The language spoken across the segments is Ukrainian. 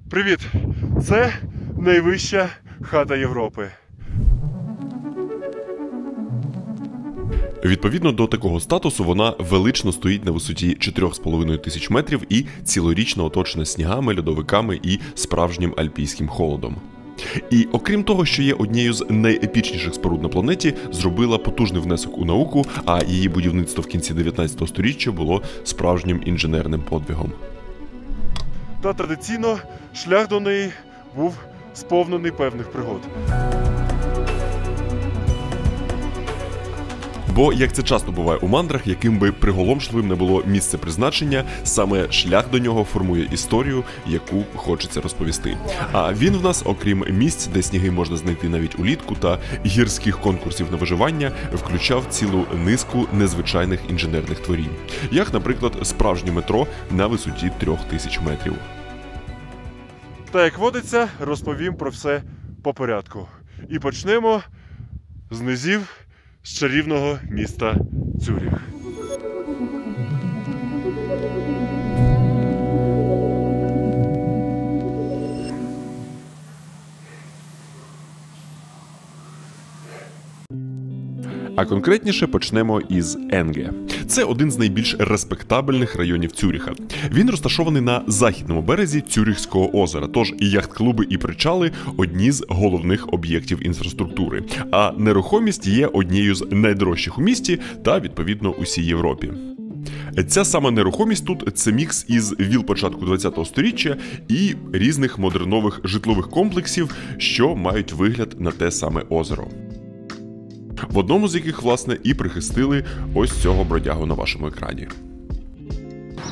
Привіт! Це найвища хата Європи. Відповідно до такого статусу, вона велично стоїть на висоті 4,5 тисяч метрів і цілорічно оточена снігами, льодовиками і справжнім альпійським холодом. І окрім того, що є однією з найепічніших споруд на планеті, зробила потужний внесок у науку, а її будівництво в кінці 19 століття було справжнім інженерним подвигом. Та традиційно шлях до неї був сповнений певних пригод. Бо, як це часто буває у мандрах, яким би приголомшливим не було місце призначення, саме шлях до нього формує історію, яку хочеться розповісти. А він в нас, окрім місць, де сніги можна знайти навіть улітку та гірських конкурсів на виживання, включав цілу низку незвичайних інженерних творінь. Як, наприклад, справжнє метро на висоті 3000 метрів. Та як водиться, розповім про все по порядку. І почнемо з низів, з чарівного міста Цюріх. А конкретніше почнемо із Енге. Це один з найбільш респектабельних районів Цюріха. Він розташований на західному березі Цюріхського озера, тож і яхт-клуби, і причали – одні з головних об'єктів інфраструктури. А нерухомість є однією з найдорожчих у місті та, відповідно, усій Європі. Ця сама нерухомість тут – це мікс із віл початку ХХ століття і різних модернових житлових комплексів, що мають вигляд на те саме озеро. В одному з яких, власне, і прихистили ось цього бродягу на вашому екрані.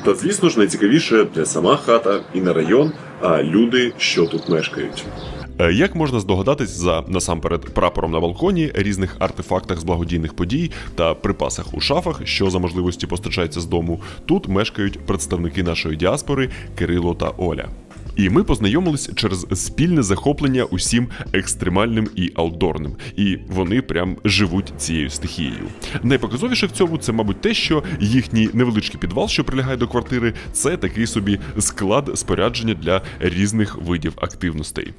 Та, звісно ж, найцікавіше не сама хата і не район, а люди, що тут мешкають. Як можна здогадатись за, насамперед, прапором на балконі, різних артефактах з благодійних подій та припасах у шафах, що за можливості постачаються з дому, тут мешкають представники нашої діаспори Кирило та Оля. І ми познайомились через спільне захоплення усім екстремальним і аутдорним. І вони прям живуть цією стихією. Найпоказовіше в цьому це, мабуть, те, що їхній невеличкий підвал, що прилягає до квартири, це такий собі склад спорядження для різних видів активностей.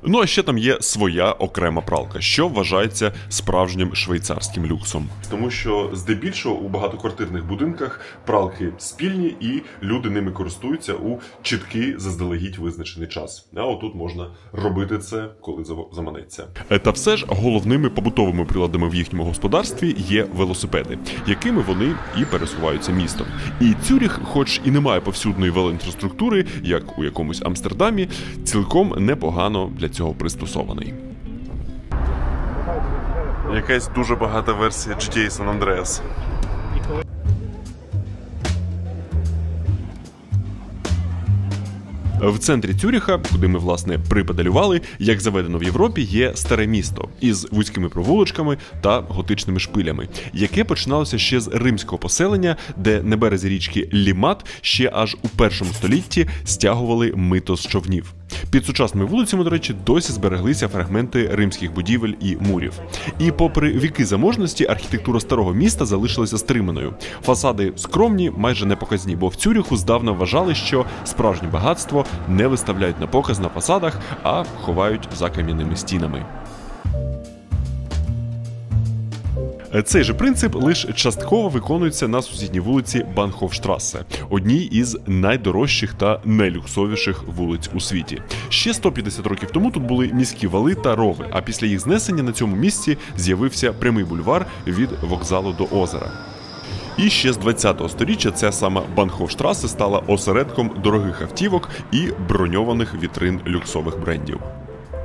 Ну а ще там є своя окрема пралка, що вважається справжнім швейцарським люксом. Тому що здебільшого у багатоквартирних будинках пралки спільні і люди ними користуються у чіткий заздалегідь визначений час. А отут можна робити це, коли заманеться. Та все ж головними побутовими приладами в їхньому господарстві є велосипеди, якими вони і пересуваються містом. І Цюріх, хоч і не має повсюдної велоінфраструктури, як у якомусь Амстердамі, цілком непогано для цього пристосований. Якась дуже багата версія GTA San Andreas. В центрі Цюріха, куди ми, власне, припедалювали, як заведено в Європі, є старе місто із вузькими провулочками та готичними шпилями, яке починалося ще з римського поселення, де на березі річки Лімат ще аж у 1 столітті стягували мито з човнів. Під сучасними вулицями, до речі, досі збереглися фрагменти римських будівель і мурів. І попри віки заможності, архітектура старого міста залишилася стриманою. Фасади скромні, майже непоказні, бо в Цюріху здавна вважали, що справжнє багатство не виставляють на показ на фасадах, а ховають за кам'яними стінами. Цей же принцип лише частково виконується на сусідній вулиці Банхофштрассе, одній із найдорожчих та найлюксовіших вулиць у світі. Ще 150 років тому тут були міські вали та рови, а після їх знесення на цьому місці з'явився прямий бульвар від вокзалу до озера. І ще з 20-го століття ця сама Банхофштрассе стала осередком дорогих автівок і броньованих вітрин люксових брендів.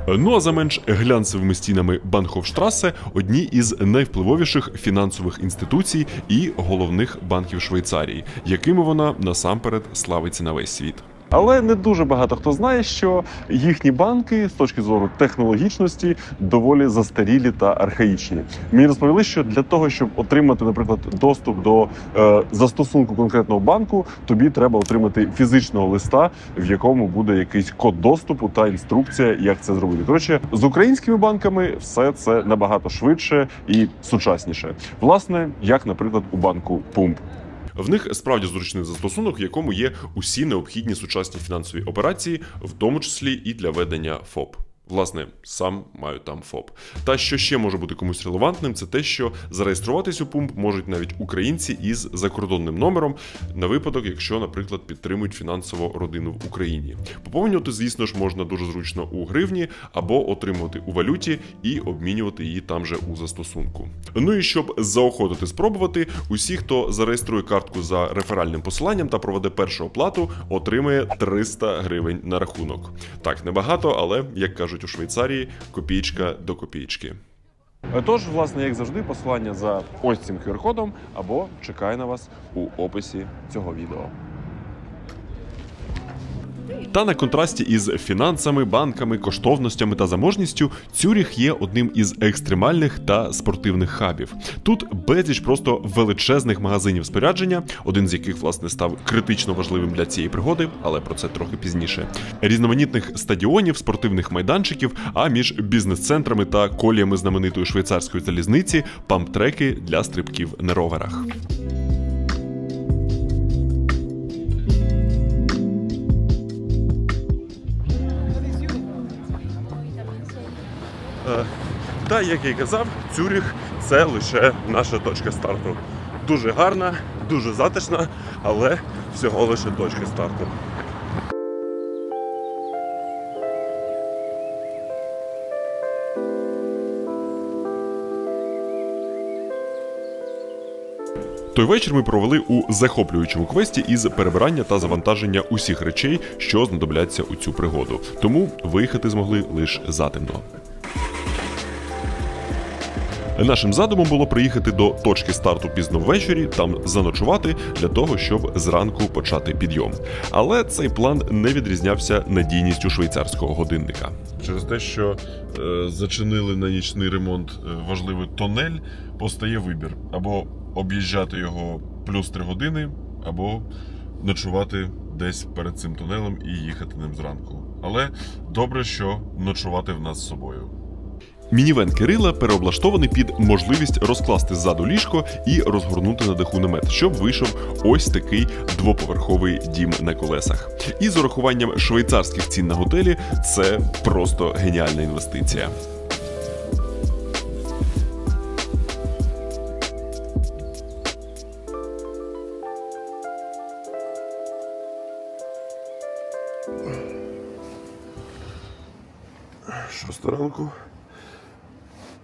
Ну а за менш глянцевими стінами Банхофштрассе одні із найвпливовіших фінансових інституцій і головних банків Швейцарії, якими вона насамперед славиться на весь світ. Але не дуже багато хто знає, що їхні банки з точки зору технологічності доволі застарілі та архаїчні. Мені розповіли, що для того, щоб отримати, наприклад, доступ до застосунку конкретного банку, тобі треба отримати фізичного листа, в якому буде якийсь код доступу та інструкція, як це зробити. Коротше, з українськими банками все це набагато швидше і сучасніше. Власне, як, наприклад, у банку Пумп. В них справді зручний застосунок, в якому є усі необхідні сучасні фінансові операції, в тому числі і для ведення ФОП. Власне, сам маю там ФОП. Та що ще може бути комусь релевантним, це те, що зареєструватись у пумп можуть навіть українці із закордонним номером, на випадок, якщо, наприклад, підтримують фінансово родину в Україні. Поповнювати, звісно ж, можна дуже зручно у гривні, або отримувати у валюті і обмінювати її там же у застосунку. Ну і щоб заохотити спробувати, усі, хто зареєструє картку за реферальним посиланням та проведе першу оплату, отримає 300 гривень на рахунок. Так, небагато, але, як кажуть у Швейцарії, копійка до копійки. Тож, власне, як завжди, посилання за ось цим QR-кодом або чекає на вас у описі цього відео. Та на контрасті із фінансами, банками, коштовностями та заможністю, Цюріх є одним із екстремальних та спортивних хабів. Тут безліч просто величезних магазинів спорядження, один з яких, власне, став критично важливим для цієї пригоди, але про це трохи пізніше. Різноманітних стадіонів, спортивних майданчиків, а між бізнес-центрами та коліями знаменитої швейцарської залізниці – памп-треки для стрибків на роверах. Та, як я й казав, Цюріх – це лише наша точка старту. Дуже гарна, дуже затишна, але всього лише точка старту. Той вечір ми провели у захоплюючому квесті із перебирання та завантаження усіх речей, що знадобляться у цю пригоду. Тому виїхати змогли лише затемно. Нашим задумом було приїхати до точки старту пізно ввечері, там заночувати, для того, щоб зранку почати підйом. Але цей план не відрізнявся надійністю швейцарського годинника. Через те, що зачинили на нічний ремонт важливий тунель, постає вибір. Або об'їжджати його плюс 3 години, або ночувати десь перед цим тунелем і їхати ним зранку. Але добре, що ночувати в нас з собою. Мінівен Кирила переоблаштований під можливість розкласти ззаду ліжко і розгорнути на даху намет, щоб вийшов ось такий двоповерховий дім на колесах. І з урахуванням швейцарських цін на готелі це просто геніальна інвестиція. Шоста ранку.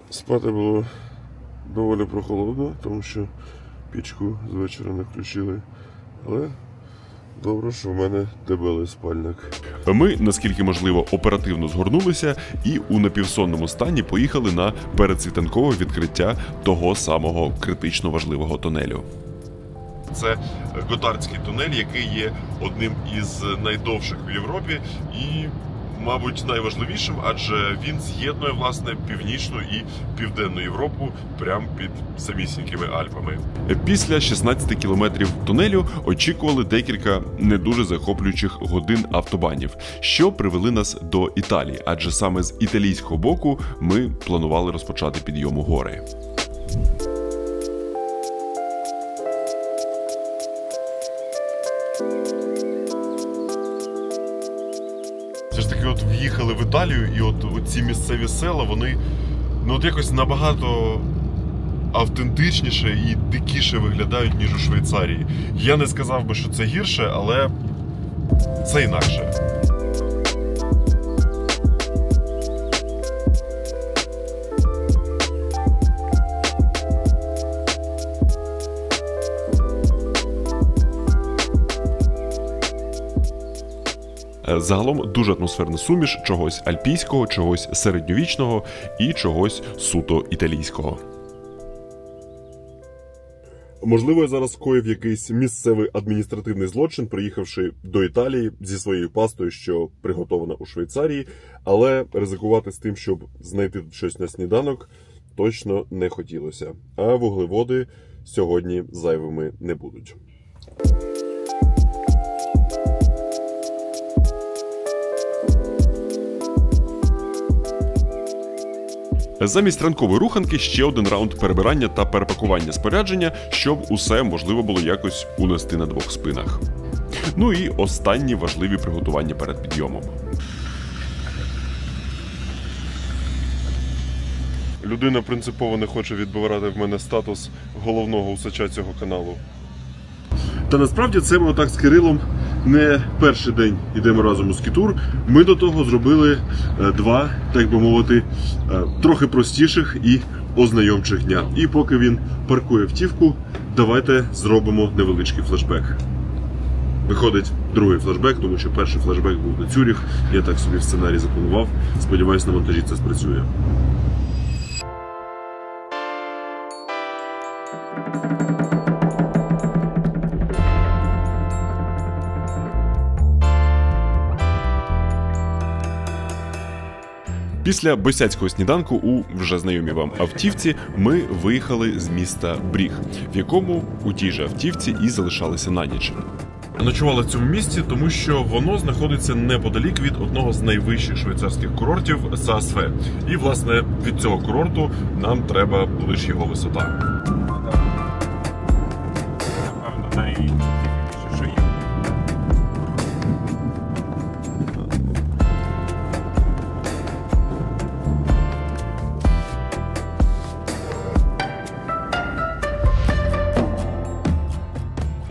Спати було доволі прохолодно, тому що пічку з вечора не включили. Але добре, що в мене дебелий спальник. Ми, наскільки можливо, оперативно згорнулися і у напівсонному стані поїхали на передсвітанкове відкриття того самого критично важливого тунелю. Це Готардський тунель, який є одним із найдовших в Європі і, мабуть, найважливішим, адже він з'єднує, власне, північну і південну Європу прямо під самісінькими Альпами. Після 16 кілометрів тунелю очікували декілька не дуже захоплюючих годин автобанів, що привели нас до Італії, адже саме з італійського боку ми планували розпочати підйом у гори. Все ж таки, от в'їхали в Італію, і от ці місцеві села, вони от якось набагато автентичніше і дикіше виглядають, ніж у Швейцарії. Я не сказав би, що це гірше, але це інакше. Загалом дуже атмосферна суміш чогось альпійського, чогось середньовічного і чогось суто італійського. Можливо, я зараз скоїв якийсь місцевий адміністративний злочин, приїхавши до Італії зі своєю пастою, що приготована у Швейцарії, але ризикувати з тим, щоб знайти щось на сніданок, точно не хотілося. А вуглеводи сьогодні зайвими не будуть. Замість ранкової руханки ще один раунд перебирання та перепакування спорядження, щоб усе можливо було якось унести на двох спинах. Ну і останні важливі приготування перед підйомом. Людина принципово не хоче відбирати в мене статус головного усача цього каналу. Та насправді це ми отак з Кирилом не перший день йдемо разом у скітур. Ми до того зробили два, так би мовити, трохи простіших і ознайомчих дня. І поки він паркує автівку, давайте зробимо невеличкий флешбек. Виходить другий флешбек, тому що перший флешбек був на Цюріх. Я так собі в сценарій запланував. Сподіваюсь, на монтажі це спрацює. Після босяцького сніданку у вже знайомій вам автівці ми виїхали з міста Бріг, в якому у тій же автівці і залишалися на ніч. Ночували в цьому місті, тому що воно знаходиться неподалік від одного з найвищих швейцарських курортів Саасфе. І, власне, від цього курорту нам треба лише його висота.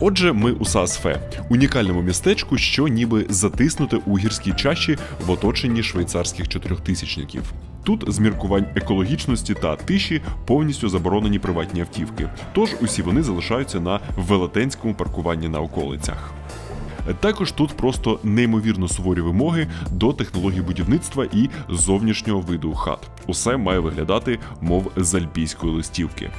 Отже, ми у Саасфе, унікальному містечку, що ніби затиснуте у гірській чащі в оточенні швейцарських чотирьохтисячників. Тут з міркувань екологічності та тиші повністю заборонені приватні автівки, тож усі вони залишаються на велетенському паркуванні на околицях. Також тут просто неймовірно суворі вимоги до технологій будівництва і зовнішнього виду хат. Усе має виглядати, мов з альпійської листівки.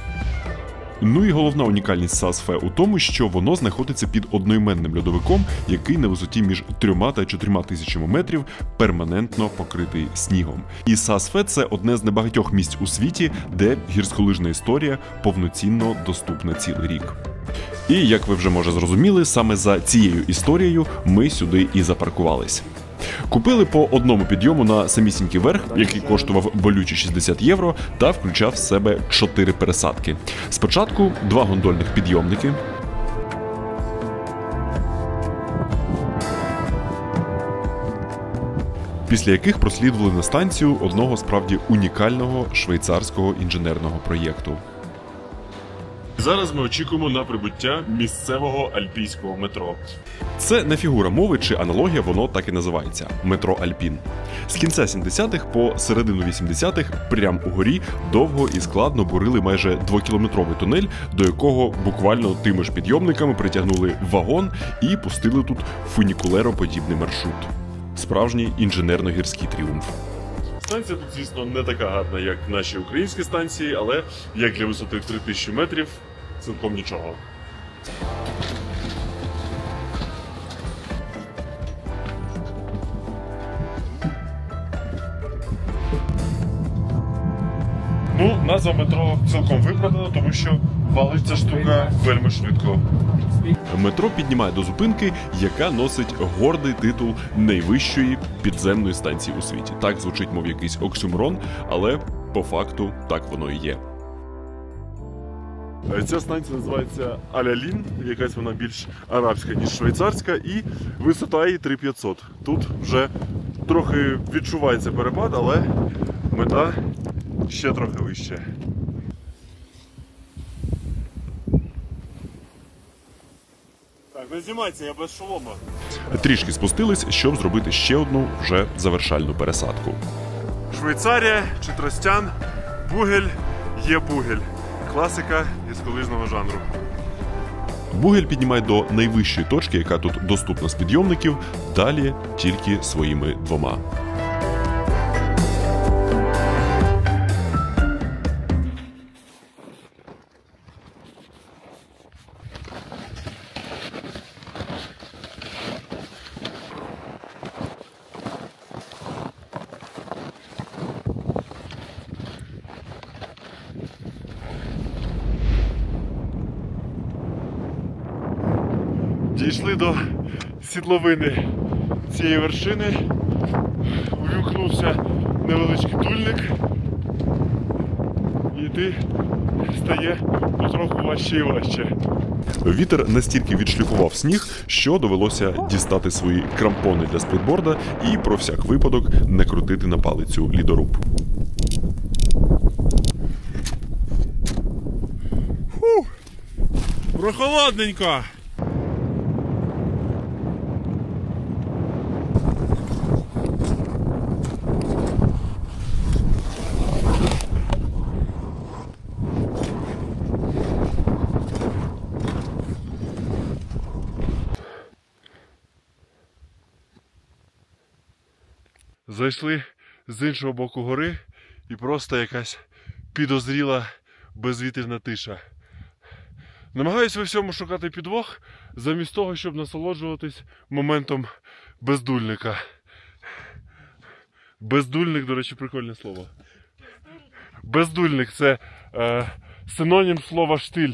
Ну і головна унікальність Саасфе у тому, що воно знаходиться під одноіменним льодовиком, який на висоті між 3 та 4 тисячами метрів перманентно покритий снігом. І Саасфе – це одне з небагатьох місць у світі, де гірськолижна історія повноцінно доступна цілий рік. І, як ви вже може зрозуміли, саме за цією історією ми сюди і запаркувались. Купили по одному підйому на самісінький верх, який коштував болючі 60 євро та включав в себе 4 пересадки. Спочатку 2 гондольних підйомники, після яких прослідували на станцію одного справді унікального швейцарського інженерного проєкту. Зараз ми очікуємо на прибуття місцевого альпійського метро. Це не фігура мови чи аналогія, воно так і називається – метро Альпін. З кінця 70-х по середину 80-х прямо угорі довго і складно бурили майже 2-кілометровий тунель, до якого буквально тими ж підйомниками притягнули вагон і пустили тут фунікулероподібний маршрут. Справжній інженерно-гірський тріумф. Станція тут, звісно, не така гарна, як наші українські станції, але як для висоти 3000 метрів – цілком нічого. Ну, назва метро цілком виправдана, тому що валить ця штука вельми швидко. Метро піднімає до зупинки, яка носить гордий титул найвищої підземної станції у світі. Так звучить, мов якийсь оксюморон, але по факту так воно і є. Ця станція називається Алялін, якась вона більш арабська, ніж швейцарська, і висота її 3500. Тут вже трохи відчувається перепад, але мета ще трохи вище. Так, не знімайте, я без шолома. Трішки спустились, щоб зробити ще одну вже завершальну пересадку. Швейцарія чи Тростян, Бугель є Бугель. Класика гірськолижного жанру. Бугель піднімає до найвищої точки, яка тут доступна з підйомників, далі тільки своїми 2. Дійшли до сідловини цієї вершини, увімкнувся невеличкий тульник. йти стає потроху важче і важче. Вітер настільки відшліфував сніг, що довелося дістати свої крампони для сплітборда і про всяк випадок не крутити на палицю лідоруб. Прохолодненько! Зайшли з іншого боку гори і просто якась підозріла безвітряна тиша. Намагаюсь во всьому шукати підвох, замість того, щоб насолоджуватись моментом бездульника. Бездульник, до речі, прикольне слово. Бездульник – це синонім слова штиль.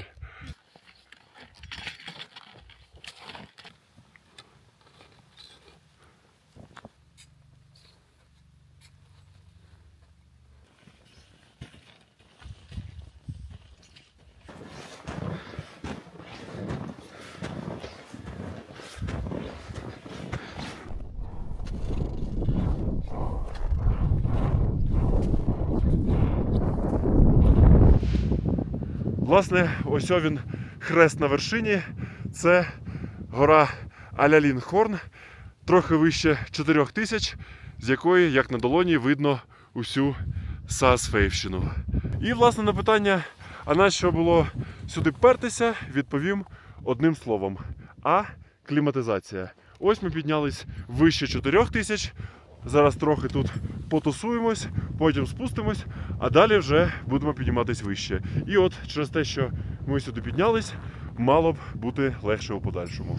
Власне, ось він хрест на вершині. Це гора Алялінхорн, трохи вище 4000, з якої, як на долоні, видно усю Саасфейвщину. І, власне, на питання, а нащо було сюди пертися, відповім одним словом. Кліматизація. Ось ми піднялись вище 4000, зараз трохи тут потусуємось, потім спустимось, а далі вже будемо підніматись вище. І от через те, що ми сюди піднялись, мало б бути легше у подальшому.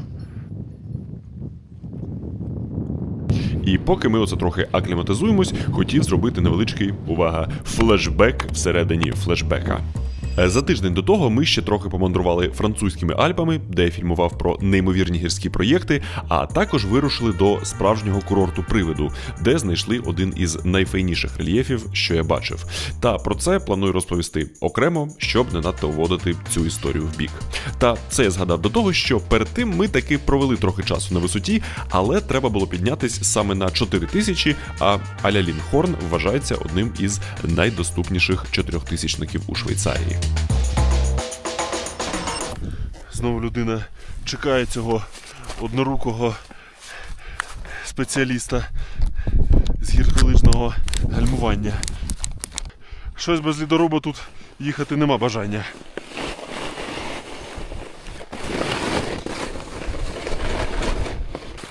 І поки ми оце трохи акліматизуємось, хотів зробити невеличкий, увага, флешбек всередині флешбека. За тиждень до того ми ще трохи помандрували французькими Альпами, де я фільмував про неймовірні гірські проєкти, а також вирушили до справжнього курорту Привиду, де знайшли один із найфайніших рельєфів, що я бачив. Та про це планую розповісти окремо, щоб не надто вводити цю історію в бік. Та це я згадав до того, що перед тим ми таки провели трохи часу на висоті, але треба було піднятись саме на 4000, а Алялінхорн вважається одним із найдоступніших 4000-ників у Швейцарії. Знову людина чекає цього однорукого спеціаліста з гірськолижного гальмування. Щось без лідоруба тут їхати нема бажання.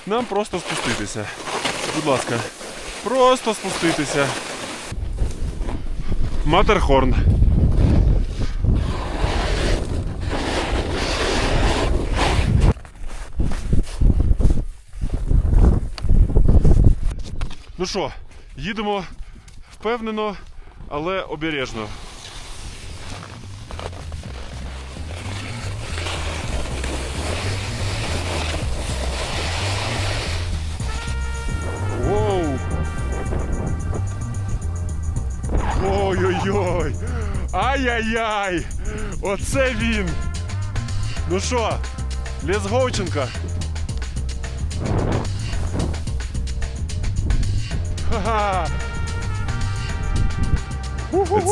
Нам просто спуститися. Будь ласка, просто спуститися. Матерхорн. Ну що, їдемо впевнено, але обережно. Воу! Ой-ой-ой! Ай-яй-яй! Оце він! Ну що, Лесговченка?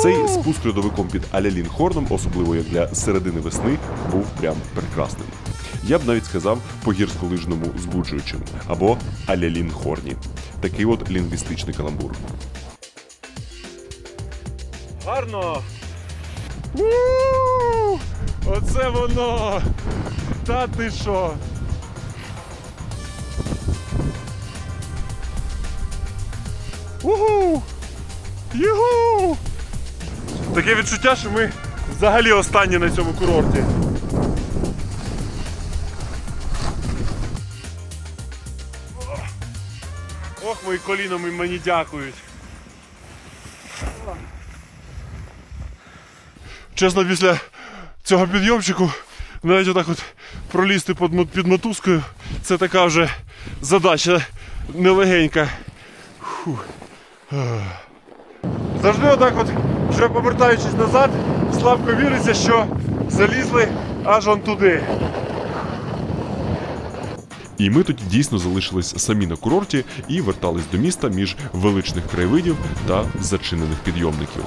Цей спуск льодовиком під Алялінхорном, особливо як для середини весни, був прям прекрасним. Я б навіть сказав по гірськолижному збуджуючим, або Алялінхорні. Такий от лінгвістичний каламбур. Гарно! Оце воно! Та ти що? Уху! Юху! Таке відчуття, що ми взагалі останні на цьому курорті. Ох, мої коліна мені дякують. Чесно, після цього підйомчику навіть отак от пролізти під мотузкою – це така вже задача нелегенька. Завжди отак от Вже повертаючись назад, слабко віриться, що залізли аж он туди. І ми тоді дійсно залишились самі на курорті і вертались до міста між величних краєвидів та зачинених підйомників.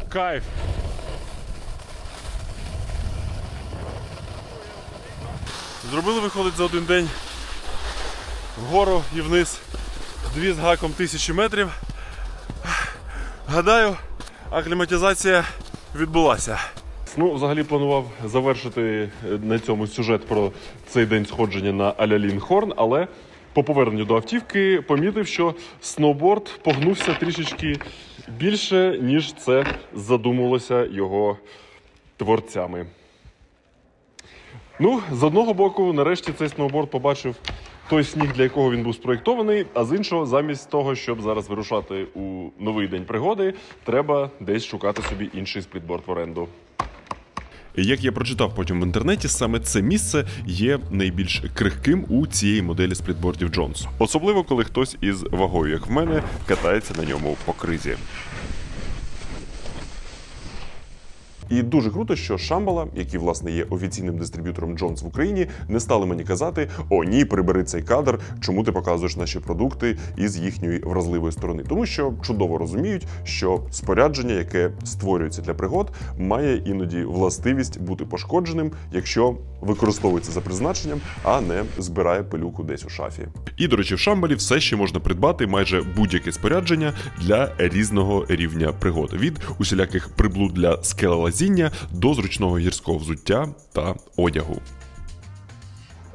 Кайф! Зробили, виходить, за один день вгору і вниз 2 з гаком тисячі метрів. Гадаю, акліматизація відбулася. Ну, взагалі планував завершити на цьому сюжет про цей день сходження на Алялін-Хорн, але по поверненню до автівки помітив, що сноуборд погнувся трішечки більше, ніж це задумувалося його творцями. Ну, з одного боку, нарешті цей сноуборд побачив той сніг, для якого він був спроєктований, а з іншого, замість того, щоб зараз вирушати у новий день пригоди, треба десь шукати собі інший сплітборд в оренду. Як я прочитав потім в інтернеті, саме це місце є найбільш крихким у цієї моделі сплітбордів Джонс. Особливо, коли хтось із вагою, як в мене, катається на ньому по кризі. І дуже круто, що Шамбала, який, власне, є офіційним дистриб'ютором Джонс в Україні, не стали мені казати: «О, ні, прибери цей кадр, чому ти показуєш наші продукти із їхньої вразливої сторони». Тому що чудово розуміють, що спорядження, яке створюється для пригод, має іноді властивість бути пошкодженим, якщо використовується за призначенням, а не збирає пилюку десь у шафі. І, до речі, в Шамбалі все ще можна придбати майже будь-яке спорядження для різного рівня пригод. Від усіляких приблуд для скелелазіння до зручного гірського взуття та одягу.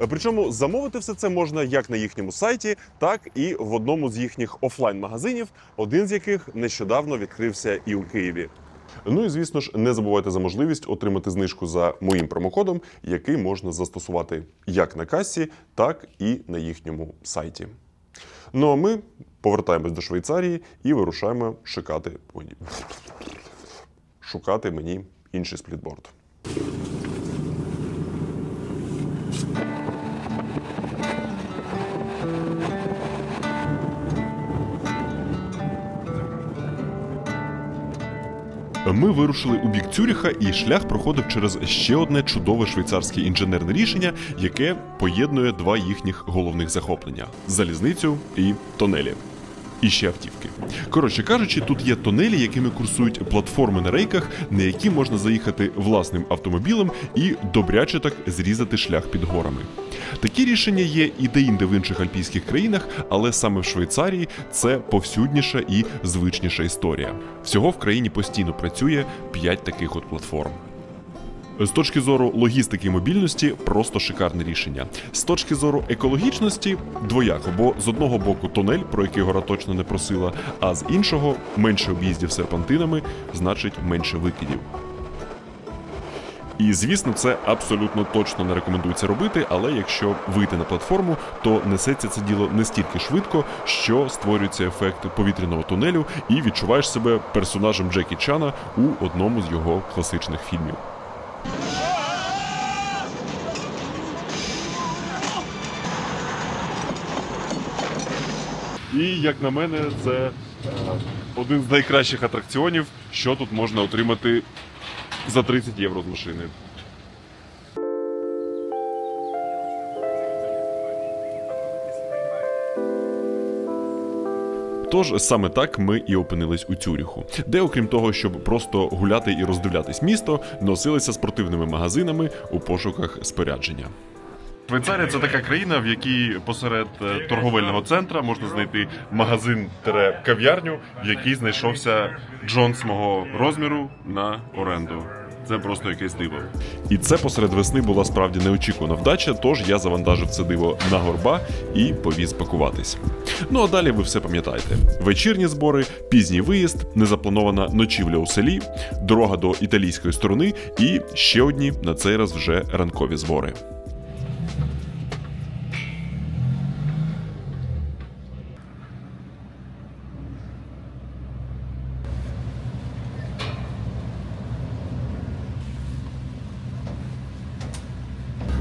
Причому замовити все це можна як на їхньому сайті, так і в одному з їхніх офлайн-магазинів, один з яких нещодавно відкрився і у Києві. Ну і, звісно ж, не забувайте за можливість отримати знижку за моїм промокодом, який можна застосувати як на касі, так і на їхньому сайті. Ну а ми повертаємось до Швейцарії і вирушаємо шукати мені інший сплітборд. Ми вирушили у бік Цюріха, і шлях проходив через ще одне чудове швейцарське інженерне рішення, яке поєднує два їхніх головних захоплення – залізницю і тунелі. І ще автівки. Коротше кажучи, тут є тунелі, якими курсують платформи на рейках, на які можна заїхати власним автомобілем і добряче так зрізати шлях під горами. Такі рішення є і де-інде в інших альпійських країнах, але саме в Швейцарії це повсюдніша і звичніша історія. Всього в країні постійно працює 5 таких от платформ. З точки зору логістики і мобільності – просто шикарне рішення. З точки зору екологічності – двояко, бо з одного боку тунель, про який гора точно не просила, а з іншого – менше об'їздів серпантинами, значить менше викидів. І, звісно, це абсолютно точно не рекомендується робити, але якщо вийти на платформу, то несеться це діло не стільки швидко, що створюється ефект повітряного тунелю і відчуваєш себе персонажем Джекі Чана у одному з його класичних фільмів. І, як на мене, це один з найкращих атракціонів, що тут можна отримати за 30 євро з машини. Тож саме так ми і опинились у Цюріху, де, окрім того, щоб просто гуляти і роздивлятись місто, носилися спортивними магазинами у пошуках спорядження. Швейцарія – це така країна, в якій посеред торговельного центра можна знайти магазин-кав'ярню, в якій знайшовся Джонс мого розміру на оренду. Це просто якесь диво. І це посеред весни була справді неочікувана вдача, тож я завантажив це диво на горба і повіз пакуватись. Ну а далі ви все пам'ятаєте. Вечірні збори, пізній виїзд, незапланована ночівля у селі, дорога до італійської сторони і ще одні, на цей раз вже ранкові збори.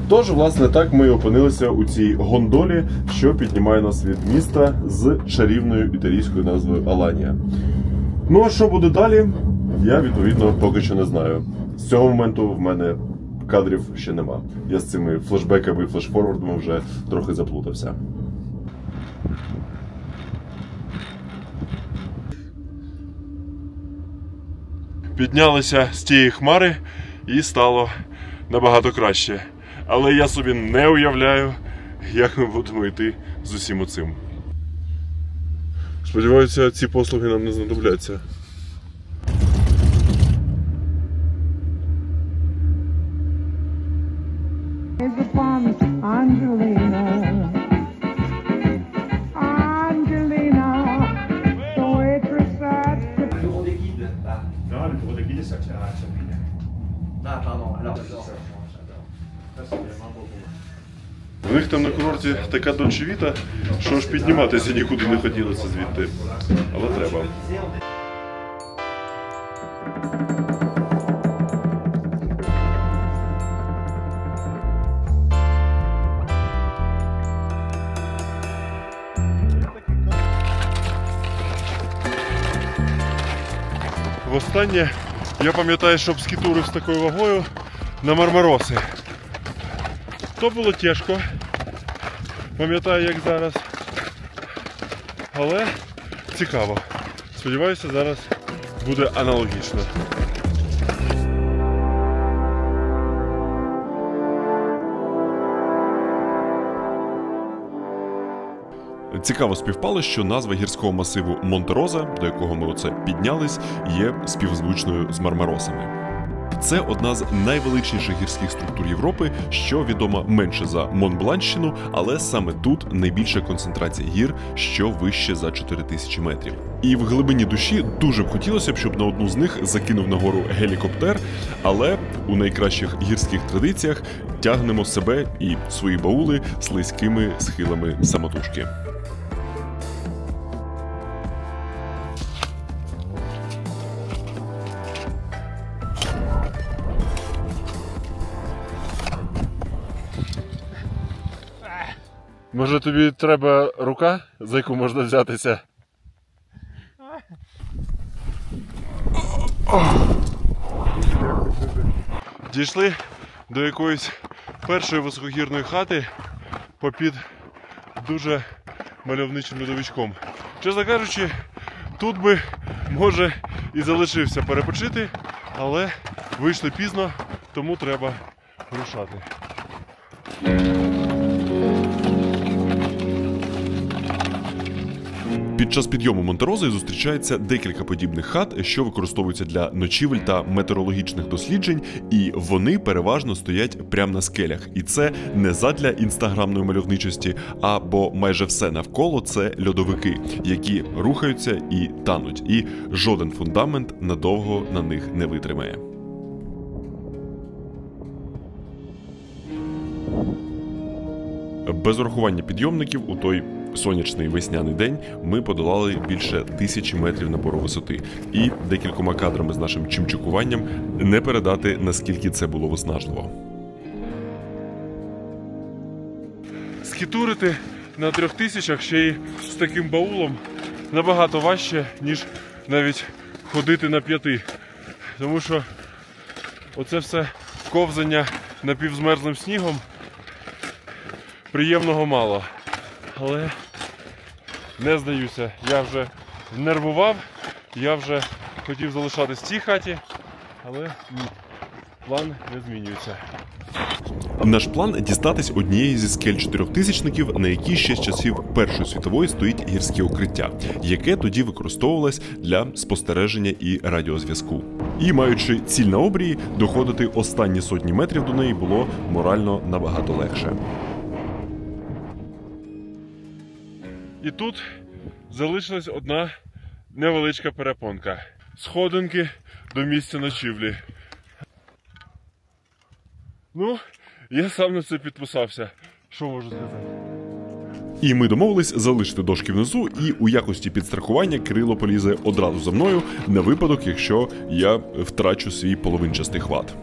Тож, власне, так ми опинилися у цій гондолі, що піднімає нас від міста з чарівною італійською назвою Аланія. Ну а що буде далі, я, відповідно, поки що не знаю. З цього моменту в мене кадрів ще нема. Я з цими флешбеками і флешфорвардами вже трохи заплутався. Піднялися з тієї хмари і стало набагато краще. Але я собі не уявляю, як ми будемо йти з усім оцим. Сподіваюся, ці послуги нам не знадобляться. У них там на курорті така дольче-віта, що аж підніматися нікуди не хотілося звідти. Але треба. Востаннє я пам'ятаю, щоб скітурив з такою вагою на Мармароси. То було тяжко, пам'ятаю, як зараз, але цікаво. Сподіваюся, зараз буде аналогічно. Цікаво співпало, що назва гірського масиву Монте-Роза, до якого ми оце піднялись, є співзвучною з Мармаросами. Це одна з найвеличніших гірських структур Європи, що відома менше за Монбланщину, але саме тут найбільша концентрація гір, що вище за 4000 метрів. І в глибині душі дуже б хотілося, щоб на одну з них закинув нагору гелікоптер, але у найкращих гірських традиціях тягнемо себе і свої баули слизькими схилами самотужки. Може, тобі треба рука, за яку можна взятися? Дійшли до якоїсь першої високогірної хати попід дуже мальовничим льодовичком. Чесно кажучи, тут би, може, і залишився перепочити, але вийшли пізно, тому треба рушати. Під час підйому Монте-Розою зустрічається декілька подібних хат, що використовуються для ночівель та метеорологічних досліджень, і вони переважно стоять прямо на скелях. І це не задля інстаграмної мальовничості, а бо майже все навколо – це льодовики, які рухаються і тануть, і жоден фундамент надовго на них не витримає. Без урахування підйомників у той сонячний весняний день ми подолали більше 1000 метрів набору висоти. І декількома кадрами з нашим чимчикуванням не передати, наскільки це було виснажливо. Скітурити на 3000 ще й з таким баулом набагато важче, ніж навіть ходити на 5. Тому що оце все ковзання напівзмерзлим снігом приємного мало. Але не здаюся, я вже нервував, я вже хотів залишатись в цій хаті, але план не змінюється. Наш план – дістатись однієї зі скель чотирьохтисячників, на якій ще з часів Першої світової стоїть гірське укриття, яке тоді використовувалось для спостереження і радіозв'язку. І, маючи ціль на обрії, доходити останні сотні метрів до неї було морально набагато легше. І тут залишилась одна невеличка перепонка. Сходинки до місця ночівлі. Ну, я сам на це підписався. Що можу сказати? І ми домовились залишити дошки внизу, і у якості підстрахування Кирило полізе одразу за мною на випадок, якщо я втрачу свій половинчастий хват.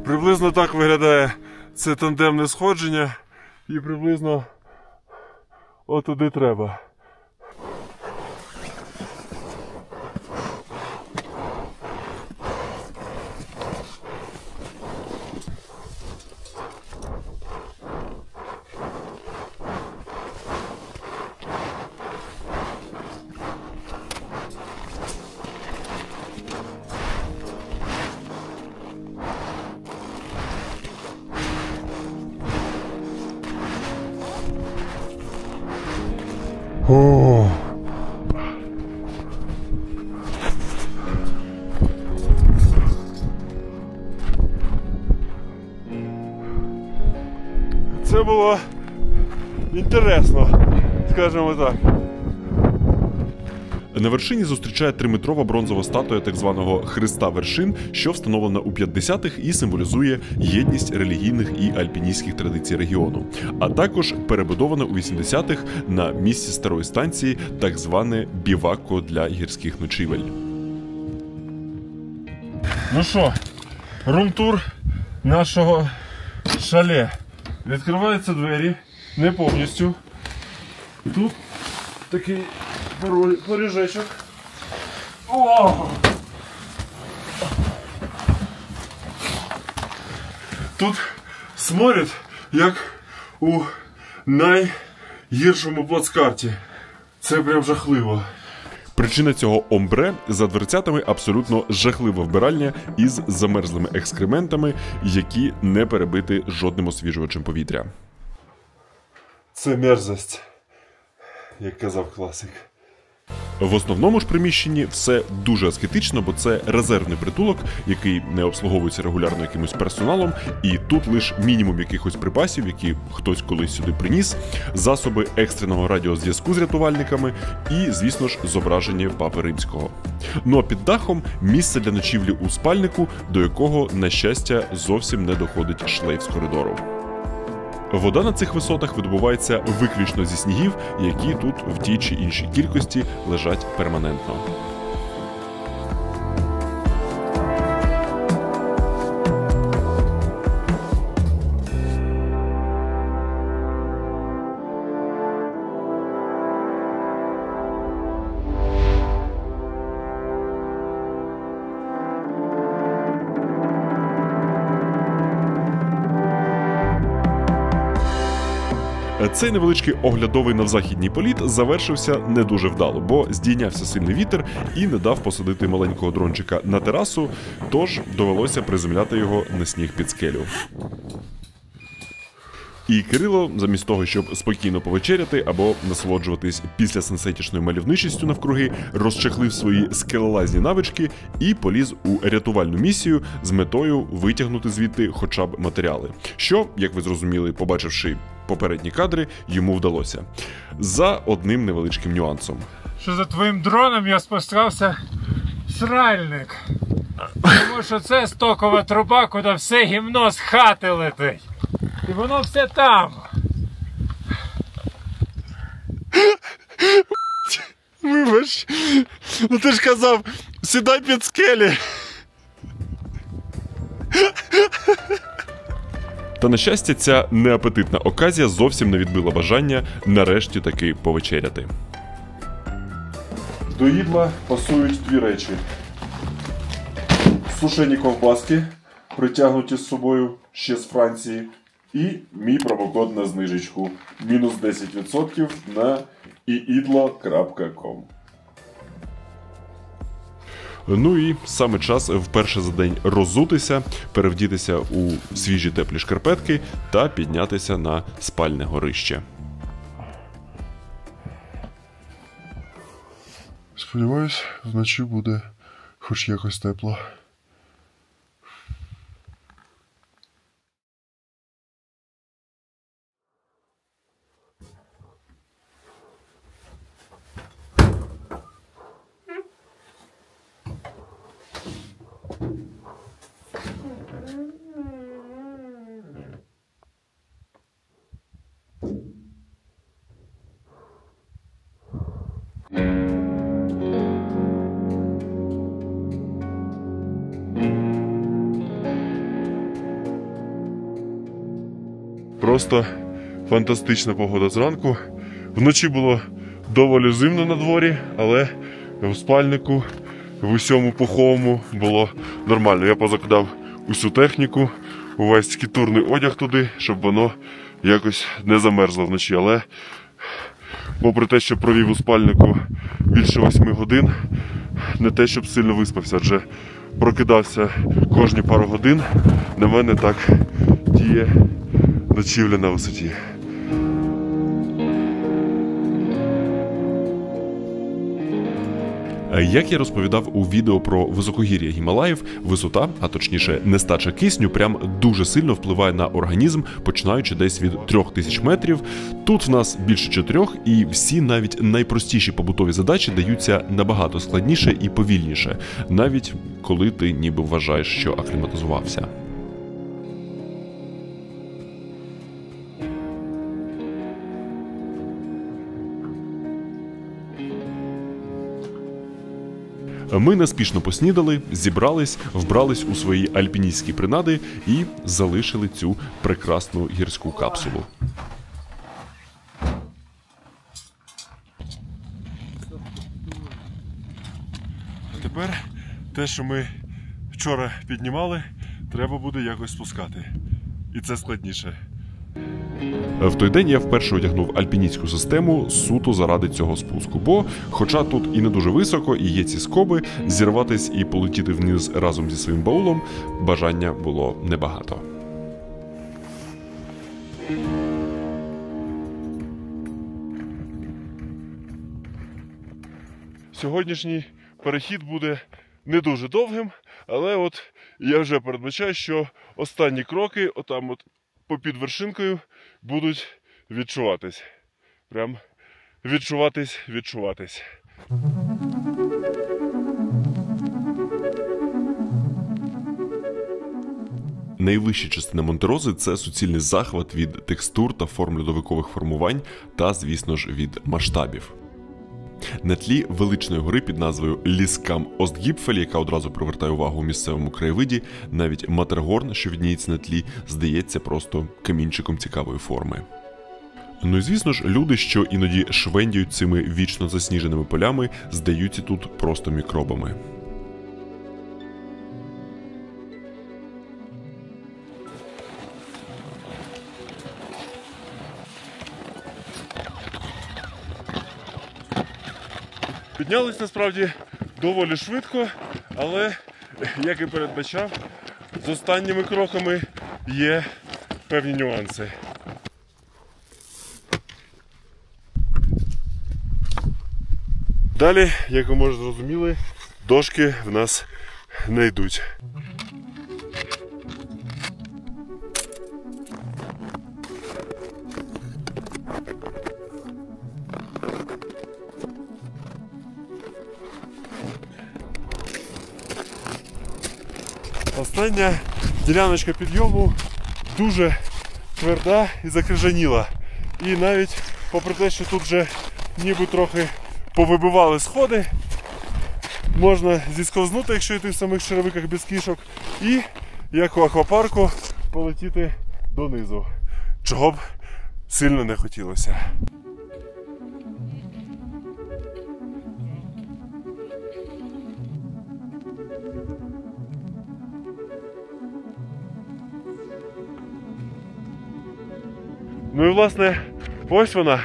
Приблизно так виглядає Це тандемне сходження і приблизно отуди треба. О! Це було інтересно, скажімо так. На вершині зустрічає 3-метрова бронзова статуя так званого Христа вершин, що встановлена у 50-х і символізує єдність релігійних і альпіністських традицій регіону, а також перебудована у 80-х на місці старої станції так зване бівакко для гірських ночівель. Ну що, рум-тур нашого шале. Відкриваються двері, не повністю. Тут такий поріжечок. О! Тут сморід, як у найгіршому плацкарті. Це прям жахливо. Причина цього омбре – за дверцятами абсолютно жахлива вбиральня із замерзлими екскрементами, які не перебиті жодним освіжувачем повітря. Це мерзость, як казав класик. В основному ж приміщенні все дуже аскетично, бо це резервний притулок, який не обслуговується регулярно якимось персоналом, і тут лише мінімум якихось припасів, які хтось колись сюди приніс, засоби екстреного радіозв'язку з рятувальниками і, звісно ж, зображення Папи Римського. Ну а під дахом місце для ночівлі у спальнику, до якого, на щастя, зовсім не доходить шлейф з коридору. Вода на цих висотах видобувається виключно зі снігів, які тут в тій чи іншій кількості лежать перманентно. Цей невеличкий оглядовий навзахідній політ завершився не дуже вдало, бо здійнявся сильний вітер і не дав посадити маленького дрончика на терасу, тож довелося приземляти його на сніг під скелю. І Кирило, замість того, щоб спокійно повечеряти або насолоджуватись після сенсетічною мальовничістю навкруги, розчахлив свої скелелазні навички і поліз у рятувальну місію з метою витягнути звідти хоча б матеріали. Що, як ви зрозуміли, побачивши попередні кадри, йому вдалося. За одним невеличким нюансом. Що за твоїм дроном я спостерігався сральник. Тому що це стокова труба, куди все гімно з хати летить. І воно все там. Вибач, ну ти ж казав, сідай під скелі. Та, на щастя, ця неапетитна оказія зовсім не відбила бажання нарешті таки повечеряти. До їдла пасують дві речі. Сушені ковбаски, притягнуті з собою ще з Франції, і мій промокод на знижечку. Мінус 10% на iidlo.com. Ну і саме час вперше за день роззутися, перевдітися у свіжі теплі шкарпетки та піднятися на спальне горище. Сподіваюсь, вночі буде хоч якось тепло. Просто фантастична погода зранку. Вночі було доволі зимно на дворі, але в спальнику, в усьому пуховому було нормально. Я позакидав усю техніку, увесь скітурний одяг туди, щоб воно якось не замерзло вночі. Але попри те, що провів у спальнику більше 8 годин, не те, щоб сильно виспався, адже прокидався кожні пару годин. На мене так діє ночівля на висоті. Як я розповідав у відео про високогір'я Гімалаїв, висота, а точніше нестача кисню, прям дуже сильно впливає на організм, починаючи десь від 3000 метрів. Тут в нас більше 4, і всі навіть найпростіші побутові задачі даються набагато складніше і повільніше, навіть коли ти ніби вважаєш, що акліматизувався. Ми неспішно поснідали, зібрались, вбрались у свої альпіністські принади і залишили цю прекрасну гірську капсулу. А тепер те, що ми вчора піднімали, треба буде якось спускати. І це складніше. В той день я вперше одягнув альпіністську систему суто заради цього спуску, бо, хоча тут і не дуже високо, і є ці скоби, зірватись і полетіти вниз разом зі своїм баулом бажання було небагато. Сьогоднішній перехід буде не дуже довгим, але от я вже передбачаю, що останні кроки, отам от попід вершинкою, будуть відчуватись. Прям відчуватись. Найвища частина Монте-Рози – це суцільний захват від текстур та форм льодовикових формувань та, звісно ж, від масштабів. На тлі величної гори під назвою Ліскам Остгіпфель, яка одразу привертає увагу у місцевому краєвиді, навіть Матергорн, що відніється на тлі, здається просто камінчиком цікавої форми. Ну і звісно ж, люди, що іноді швендяють цими вічно засніженими полями, здаються тут просто мікробами. Піднялись насправді доволі швидко, але, як і передбачав, з останніми кроками є певні нюанси. Далі, як ви може зрозуміли, дошки в нас не йдуть. Остання діляночка підйому дуже тверда і закрижаніла. І навіть попри те, що тут вже ніби трохи повибивали сходи, можна зісковзнути, якщо йти в самих черевиках без кішок, і, як у аквапарку, полетіти донизу. Чого б сильно не хотілося. Ну і, власне, ось вона,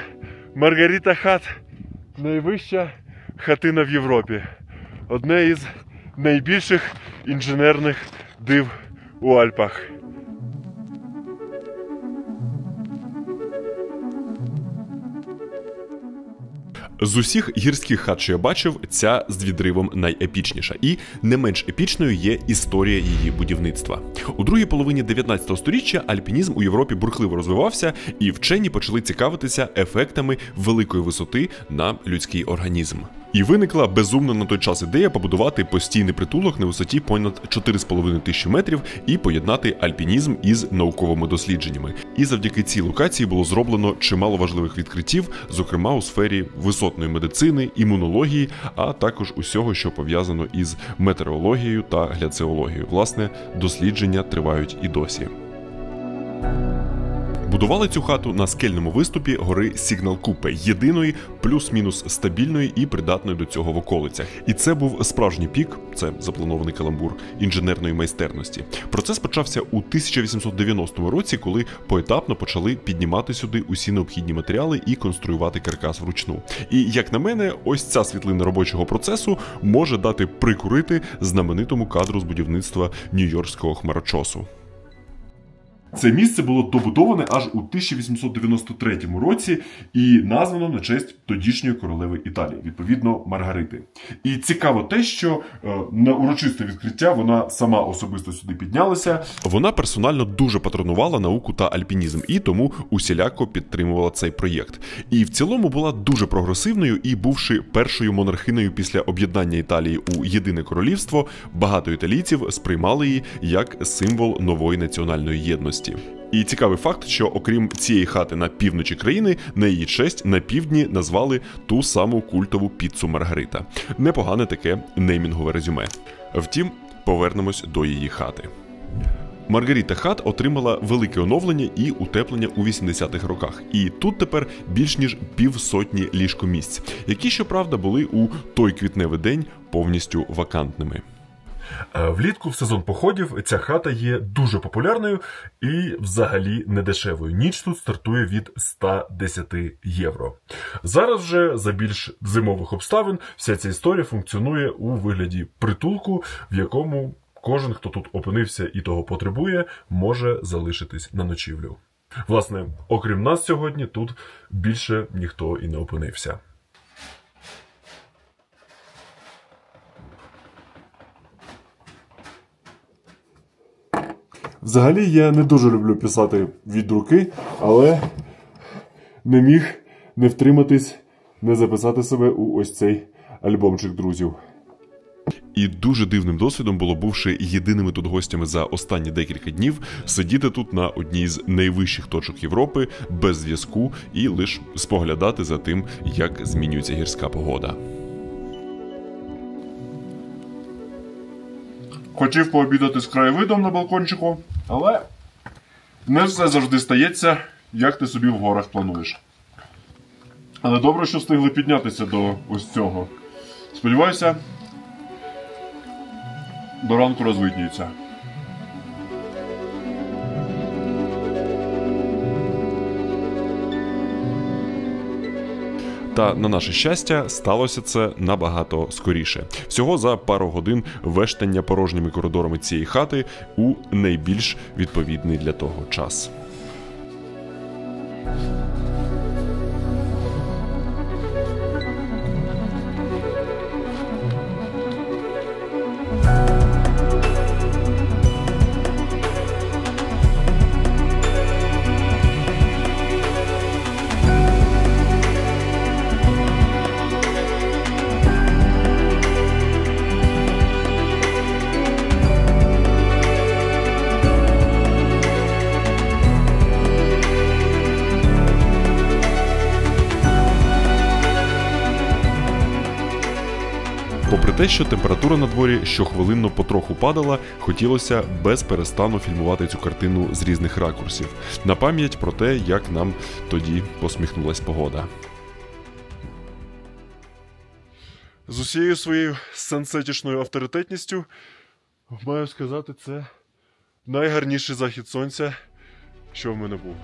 Маргарита Хат, найвища хатина в Європі. Одне із найбільших інженерних див у Альпах. З усіх гірських хат, що я бачив, ця з відривом найепічніша. І не менш епічною є історія її будівництва. У другій половині 19 століття альпінізм у Європі бурхливо розвивався, і вчені почали цікавитися ефектами великої висоти на людський організм. І виникла безумна на той час ідея побудувати постійний притулок на висоті понад 4,5 тисячі метрів і поєднати альпінізм із науковими дослідженнями. І завдяки цій локації було зроблено чимало важливих відкриттів, зокрема у сфері висотної медицини, імунології, а також усього, що пов'язано із метеорологією та гляціологією. Власне, дослідження тривають і досі. Будували цю хату на скельному виступі гори Сігнал-Купе, єдиної, плюс-мінус стабільної і придатної до цього в околицях. І це був справжній пік, це запланований каламбур, інженерної майстерності. Процес почався у 1890 році, коли поетапно почали піднімати сюди усі необхідні матеріали і конструювати каркас вручну. І, як на мене, ось ця світлина робочого процесу може дати прикурити знаменитому кадру з будівництва Нью-Йоркського хмарочосу. Це місце було добудоване аж у 1893 році і названо на честь тодішньої королеви Італії, відповідно Маргарити. І цікаво те, що на урочисте відкриття вона сама особисто сюди піднялася. Вона персонально дуже патронувала науку та альпінізм і тому усіляко підтримувала цей проєкт. І в цілому була дуже прогресивною і, бувши першою монархинею після об'єднання Італії у єдине королівство, багато італійців сприймали її як символ нової національної єдності. І цікавий факт, що окрім цієї хати на півночі країни, на її честь на півдні назвали ту саму культову піцу Маргарита. Непогане таке неймінгове резюме. Втім, повернемось до її хати. Маргарита Хат отримала велике оновлення і утеплення у 80-х роках. І тут тепер більш ніж 50 ліжкомісць, які, щоправда, були у той квітневий день повністю вакантними. Влітку в сезон походів ця хата є дуже популярною і взагалі недешевою. Ніч тут стартує від 110 євро. Зараз вже за більш зимових обставин вся ця історія функціонує у вигляді притулку, в якому кожен, хто тут опинився і того потребує, може залишитись на ночівлю. Власне, окрім нас сьогодні, тут більше ніхто і не опинився. Взагалі, я не дуже люблю писати від руки, але не міг не втриматись, не записати себе у ось цей альбомчик друзів. І дуже дивним досвідом було, бувши єдиними тут гостями за останні декілька днів, сидіти тут на одній з найвищих точок Європи, без зв'язку і лише споглядати за тим, як змінюється гірська погода. Хотів пообідати з краєвидом на балкончику, але не все завжди стається, як ти собі в горах плануєш. Але добре, що встигли піднятися до ось цього. Сподіваюся, до ранку розвидніється. Та, на наше щастя, сталося це набагато скоріше. Всього за пару годин вештання порожніми коридорами цієї хати у найбільш відповідний для того час. Попри те, що температура на дворі щохвилинно потроху падала, хотілося без перестану фільмувати цю картину з різних ракурсів. На пам'ять про те, як нам тоді посміхнулась погода. З усією своєю сенсетішною авторитетністю маю сказати, це найгарніший захід сонця, що в мене був.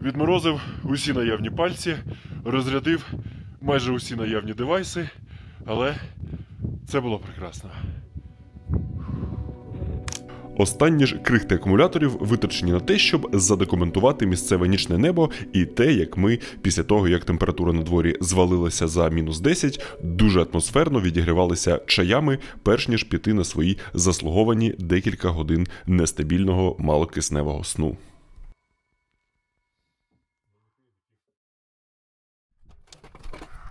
Відморозив усі наявні пальці, розрядив майже усі наявні девайси, але це було прекрасно. Останні ж крихти акумуляторів витрачені на те, щоб задокументувати місцеве нічне небо і те, як ми, після того, як температура на дворі звалилася за мінус 10, дуже атмосферно відігрівалися чаями, перш ніж піти на свої заслуговані декілька годин нестабільного малокисневого сну.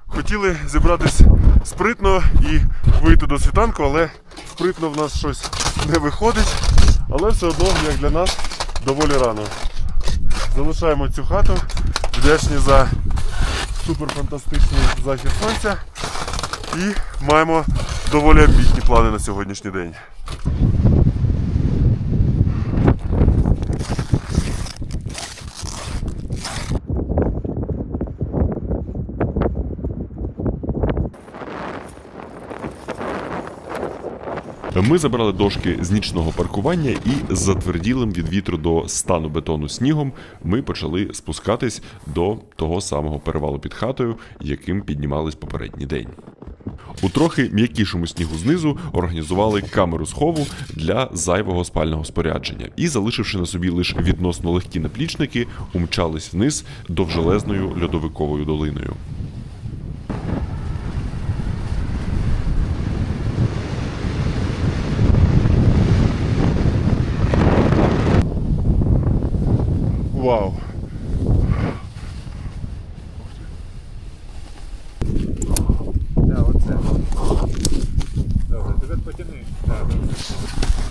Хотіли зібратись спритно і вийти до світанку, але спритно в нас щось не виходить. Але все одно, як для нас, доволі рано. Залишаємо цю хату, вдячні за суперфантастичний захід сонця і маємо доволі амбітні плани на сьогоднішній день. Ми забрали дошки з нічного паркування і з затверділим від вітру до стану бетону снігом ми почали спускатись до того самого перевалу під хатою, яким піднімались попередній день. У трохи м'якішому снігу знизу організували камеру схову для зайвого спального спорядження і, залишивши на собі лише відносно легкі наплічники, умчались вниз довжелезною льодовиковою долиною. Вау!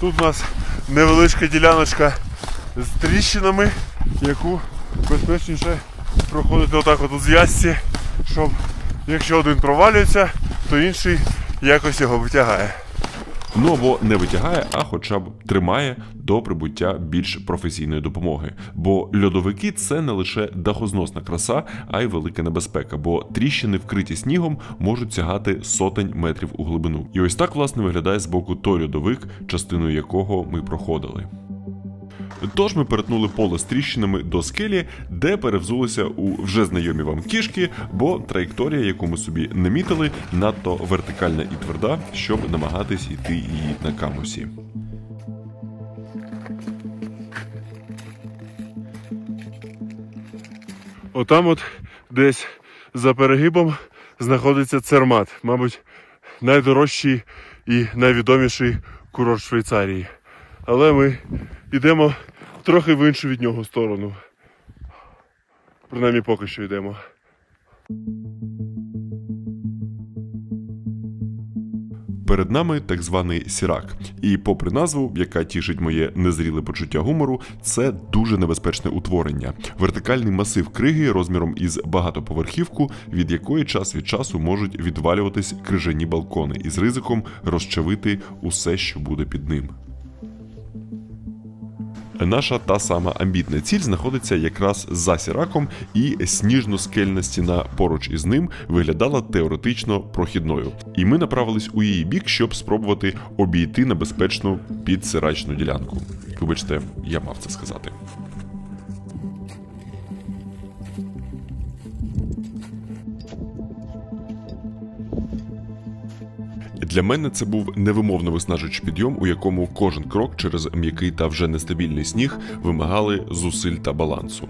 Тут у нас невеличка діляночка з тріщинами, яку безпечніше проходити отак от у зв'язці, щоб якщо один провалюється, то інший якось його витягає. Ну або не витягає, а хоча б тримає до прибуття більш професійної допомоги. Бо льодовики – це не лише дахозносна краса, а й велика небезпека, бо тріщини, вкриті снігом, можуть сягати сотень метрів у глибину. І ось так, власне, виглядає збоку той льодовик, частиною якого ми проходили. Тож ми перетнули поле з тріщинами до скелі, де перевзулися у вже знайомі вам кішки, бо траєкторія, яку ми собі намітили, надто вертикальна і тверда, щоб намагатись йти її на камусі. Отам от десь за перегибом знаходиться Цермат, мабуть, найдорожчий і найвідоміший курорт Швейцарії. Але ми йдемо трохи в іншу від нього сторону. Принаймні поки що йдемо. Перед нами так званий сірак. І попри назву, яка тішить моє незріле почуття гумору, це дуже небезпечне утворення. Вертикальний масив криги розміром із багатоповерхівку, від якої час від часу можуть відвалюватись крижані балкони із ризиком розчавити усе, що буде під ним. Наша та сама амбітна ціль знаходиться якраз за сіраком, і сніжно-скельна стіна поруч із ним виглядала теоретично прохідною. І ми направились у її бік, щоб спробувати обійти небезпечну підсирачну ділянку. Вибачте, я мав це сказати. Для мене це був невимовно виснажуючий підйом, у якому кожен крок через м'який та вже нестабільний сніг вимагали зусиль та балансу.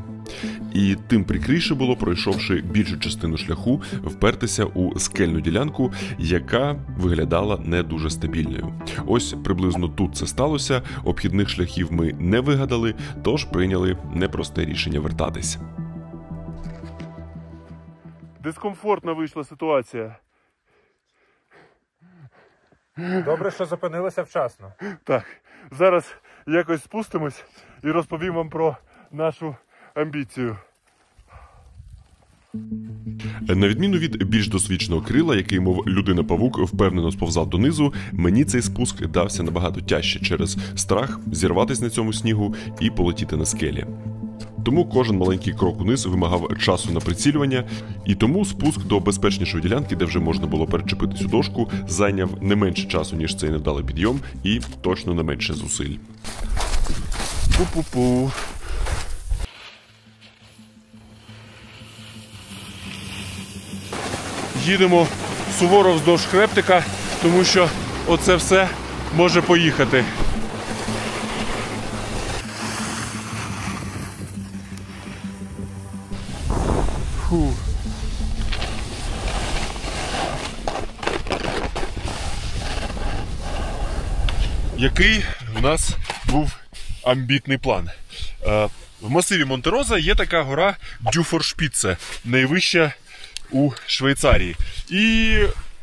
І тим прикріше було, пройшовши більшу частину шляху, впертися у скельну ділянку, яка виглядала не дуже стабільною. Ось приблизно тут це сталося, обхідних шляхів ми не вигадали, тож прийняли непросте рішення вертатись. Дискомфортна вийшла ситуація. Добре, що зупинилися вчасно. Так, зараз якось спустимось і розповім вам про нашу амбіцію. На відміну від більш досвідченого Крила, який, мов людина-павук, впевнено сповзав донизу, мені цей спуск дався набагато тяжче через страх зірватись на цьому снігу і полетіти на скелі. Тому кожен маленький крок униз вимагав часу на прицілювання, і тому спуск до безпечнішої ділянки, де вже можна було перечепити цю дошку, зайняв не менше часу, ніж цей невдалий підйом, і точно не менше зусиль. Пу-пу-пу. Їдемо суворо вздовж хребтика, тому що оце все може поїхати. Фу. Який в нас був амбітний план? В масиві Монте-Роза є така гора Дюфоршпіце, найвища у Швейцарії. І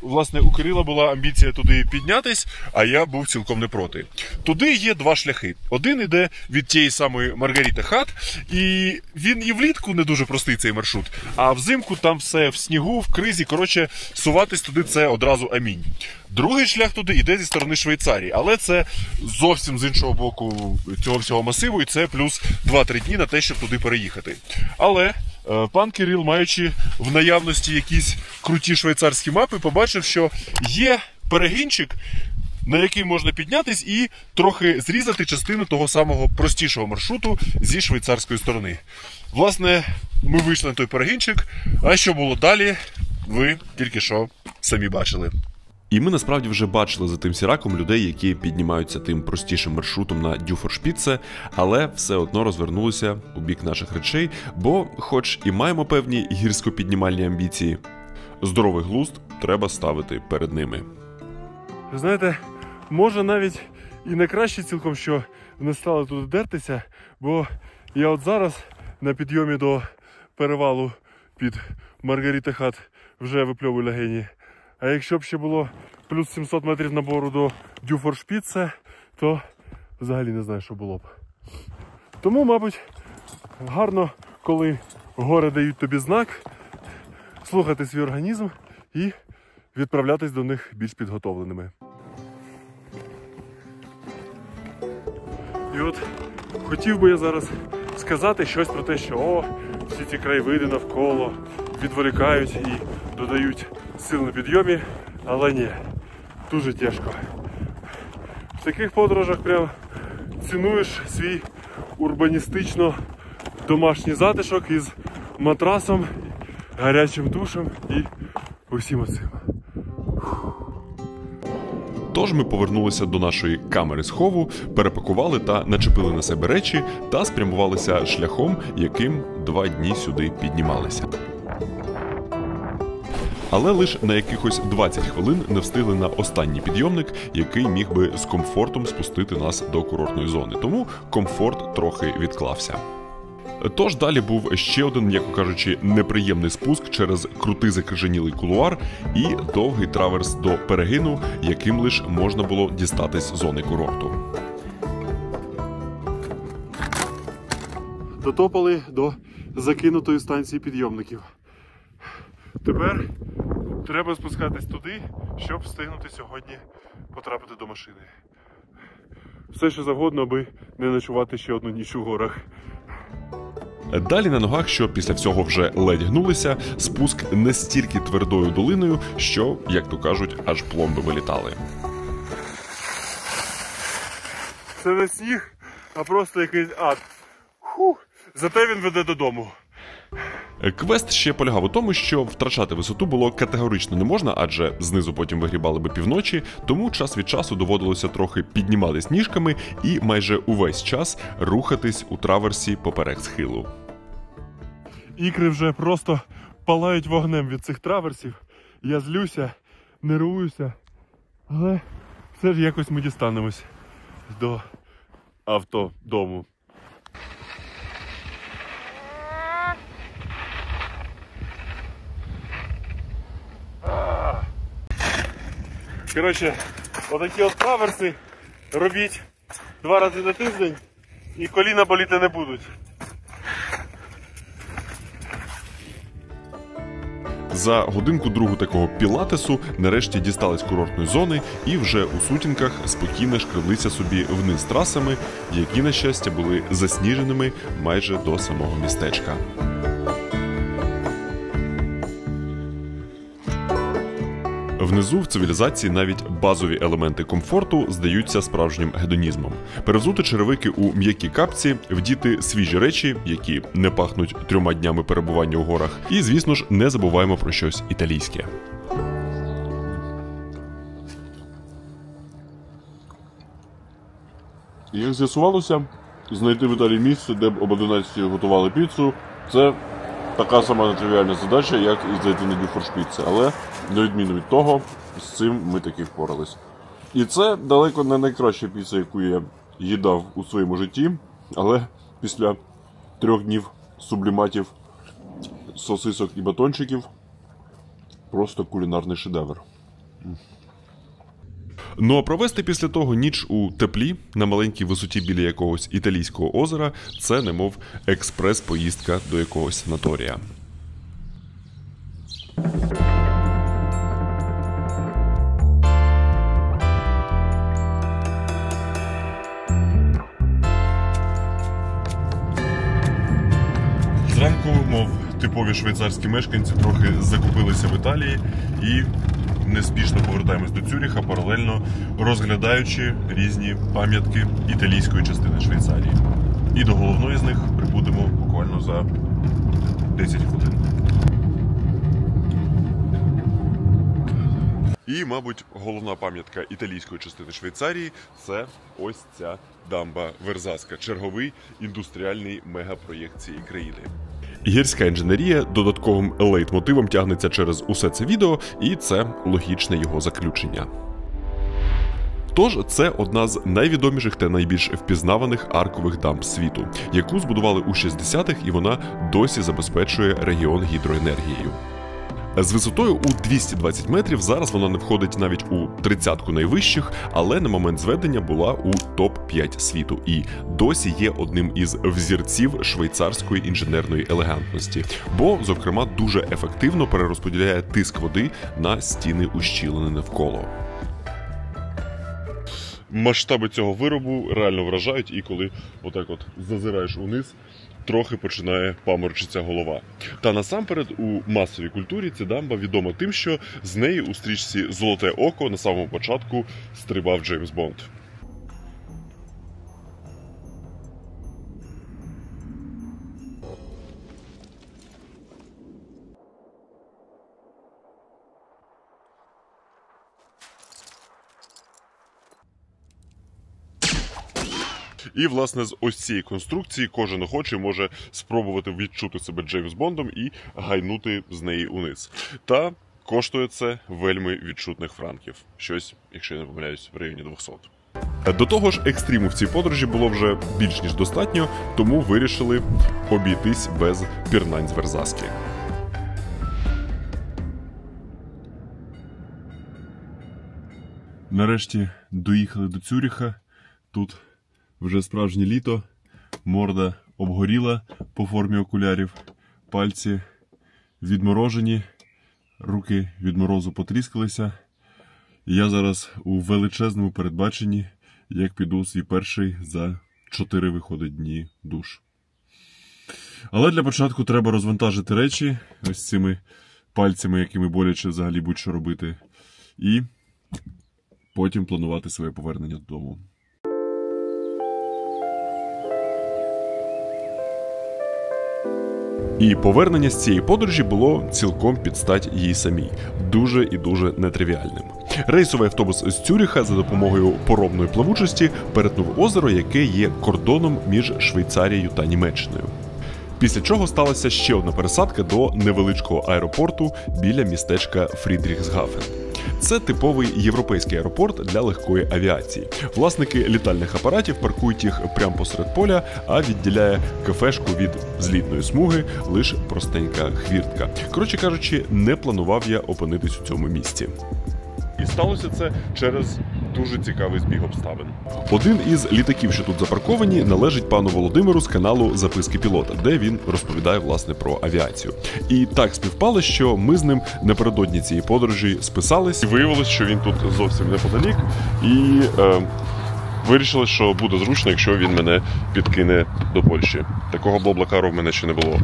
власне, у Кирила була амбіція туди піднятись, а я був цілком не проти. Туди є два шляхи. Один іде від тієї самої Маргарита Хат, і він і влітку не дуже простий цей маршрут, а взимку там все в снігу, в кризі, коротше, суватись туди це одразу амінь. Другий шлях туди йде зі сторони Швейцарії, але це зовсім з іншого боку цього всього масиву, і це плюс 2-3 дні на те, щоб туди переїхати. Але пан Кирил, маючи в наявності якісь круті швейцарські мапи, побачив, що є перегінчик, на який можна піднятись і трохи зрізати частину того самого простішого маршруту зі швейцарської сторони. Власне, ми вийшли на той перегінчик, а що було далі, ви тільки що самі бачили. І ми насправді вже бачили за тим сіраком людей, які піднімаються тим простішим маршрутом на Дюфоршпіце, але все одно розвернулися у бік наших речей, бо, хоч і маємо певні гірсько-піднімальні амбіції, здоровий глузд треба ставити перед ними. Ви знаєте, може навіть і не краще цілком, що не стали туди дертися, бо я от зараз на підйомі до перевалу під Маргарита Хат вже випльовую легені. А якщо б ще було плюс 700 метрів набору до Дюфоршпіце, то взагалі не знаю, що було б. Тому, мабуть, гарно, коли гори дають тобі знак, слухати свій організм і відправлятись до них більш підготовленими. І от хотів би я зараз сказати щось про те, що всі ці краєвиди навколо відволікають і додають сил на підйомі, але ні, дуже тяжко. В таких подорожах прям цінуєш свій урбаністично-домашній затишок із матрасом, гарячим душем і усім оцим. Тож ми повернулися до нашої камери схову, перепакували та начепили на себе речі та спрямувалися шляхом, яким 2 дні сюди піднімалися. Але лише на якихось 20 хвилин не встигли на останній підйомник, який міг би з комфортом спустити нас до курортної зони. Тому комфорт трохи відклався. Тож далі був ще один, м'яко кажучи, неприємний спуск через крутий закрижанілий кулуар і довгий траверс до перегину, яким лише можна було дістатись з зони курорту. Дотопали до закинутої станції підйомників. Тепер треба спускатись туди, щоб встигнути сьогодні потрапити до машини. Все, що завгодно, аби не ночувати ще одну ніч у горах. Далі на ногах, що після всього вже ледь гнулися, спуск не стільки твердою долиною, що, як то кажуть, аж пломби вилітали. Це не сніг, а просто якийсь ад. Зате він веде додому. Квест ще полягав у тому, що втрачати висоту було категорично не можна, адже знизу потім вигрібали би півночі, тому час від часу доводилося трохи підніматись ніжками і майже увесь час рухатись у траверсі поперек схилу. Ікри вже просто палають вогнем від цих траверсів. Я злюся, нервуюся, але все ж якось ми дістанемось до автодому. Коротше, отакі от траверси робіть 2 рази на тиждень і коліна боліти не будуть. За годинку-другу такого пілатесу нарешті дістались курортної зони і вже у сутінках спокійно шкрелися собі вниз трасами, які, на щастя, були засніженими майже до самого містечка. Внизу в цивілізації навіть базові елементи комфорту здаються справжнім гедонізмом. Перевзути черевики у м'які капці, вдіти свіжі речі, які не пахнуть 3 днями перебування у горах. І, звісно ж, не забуваємо про щось італійське. Як з'ясувалося, знайти в Італії місце, де б об 11 готували піцу, це така сама нетривіальна задача, як і зайти на Дюфоршпіце. Але, на відміну від того, з цим ми таки впорались. І це далеко не найкраща піца, яку я їдав у своєму житті, але після 3 днів субліматів, сосисок і батончиків просто кулінарний шедевр. Ну а провести після того ніч у теплі на маленькій висоті біля якогось італійського озера – це немов експрес-поїздка до якогось санаторія. Зранку, мов типові швейцарські мешканці, трохи закупилися в Італії і неспішно повертаємось до Цюріха, паралельно розглядаючи різні пам'ятки італійської частини Швейцарії. І до головної з них прибудемо буквально за 10 хвилин. І, мабуть, головна пам'ятка італійської частини Швейцарії – це ось ця дамба Верзаска, черговий індустріальний мегапроєкт цієї країни. Гірська інженерія додатковим лейтмотивом тягнеться через усе це відео, і це логічне його заключення. Тож, це одна з найвідоміших та найбільш впізнаваних аркових дамб світу, яку збудували у 60-х, і вона досі забезпечує регіон гідроенергією. З висотою у 220 метрів зараз вона не входить навіть у 30-ку найвищих, але на момент зведення була у топ-5 світу і досі є одним із взірців швейцарської інженерної елегантності, бо, зокрема, дуже ефективно перерозподіляє тиск води на стіни ущілини навколо. Масштаби цього виробу реально вражають, і коли отак от зазираєш униз, трохи починає паморочитися голова. Та насамперед у масовій культурі ця дамба відома тим, що з неї у стрічці «Золоте око» на самому початку стрибав Джеймс Бонд. І, власне, з ось цієї конструкції кожен охочий може спробувати відчути себе Джеймс Бондом і гайнути з неї униз. Та коштує це вельми відчутних франків. Щось, якщо я не помиляюсь, в районі 200. До того ж, екстриму в цій подорожі було вже більш ніж достатньо, тому вирішили обійтись без пірнань з Верзаски. Нарешті доїхали до Цюріха. Тут вже справжнє літо, морда обгоріла по формі окулярів, пальці відморожені, руки від морозу потріскалися. І я зараз у величезному передбаченні, як піду свій перший за 4 виходить дні душ. Але для початку треба розвантажити речі ось цими пальцями, якими боляче взагалі будь-що робити, і потім планувати своє повернення додому. І повернення з цієї подорожі було цілком під стать їй самій. Дуже і дуже нетривіальним. Рейсовий автобус з Цюріха за допомогою поробної плавучості перетнув озеро, яке є кордоном між Швейцарією та Німеччиною. Після чого сталася ще одна пересадка до невеличкого аеропорту біля містечка Фрідріхсгафен. Це типовий європейський аеропорт для легкої авіації. Власники літальних апаратів паркують їх прямо посеред поля, а відділяє кафешку від злітної смуги лише простенька хвіртка. Коротше кажучи, не планував я опинитись у цьому місці. І сталося це через дуже цікавий збіг обставин. Один із літаків, що тут запарковані, належить пану Володимиру з каналу «Записки пілота», де він розповідає, власне, про авіацію. І так співпало, що ми з ним напередодні цієї подорожі списались. І виявилось, що він тут зовсім неподалік. І вирішили, що буде зручно, якщо він мене підкине до Польщі. Такого блаблакару в мене ще не було.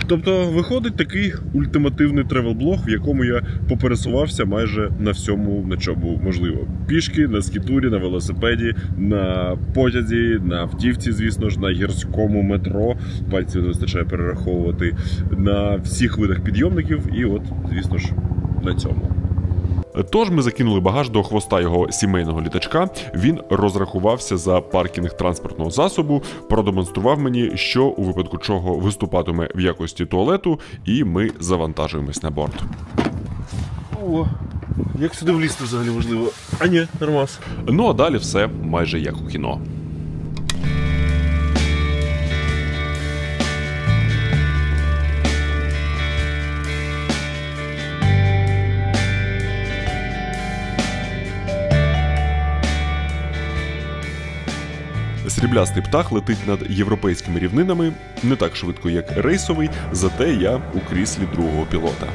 Тобто виходить такий ультимативний тревел-блог, в якому я попересувався майже на всьому, на чому можливо. Пішки, на скітурі, на велосипеді, на потязі, на автівці, звісно ж, на гірському метро, пальців не вистачає перераховувати, на всіх видах підйомників і от, звісно ж, на цьому. Тож ми закинули багаж до хвоста його сімейного літачка, він розрахувався за паркінг транспортного засобу, продемонстрував мені, що у випадку чого виступатиме в якості туалету, і ми завантажуємось на борт. О, як сюди влізти взагалі можливо? А ні, нормас. Ну а далі все майже як у кіно. сріблястий птах летить над європейськими рівнинами не так швидко, як рейсовий, зате я у кріслі другого пілота.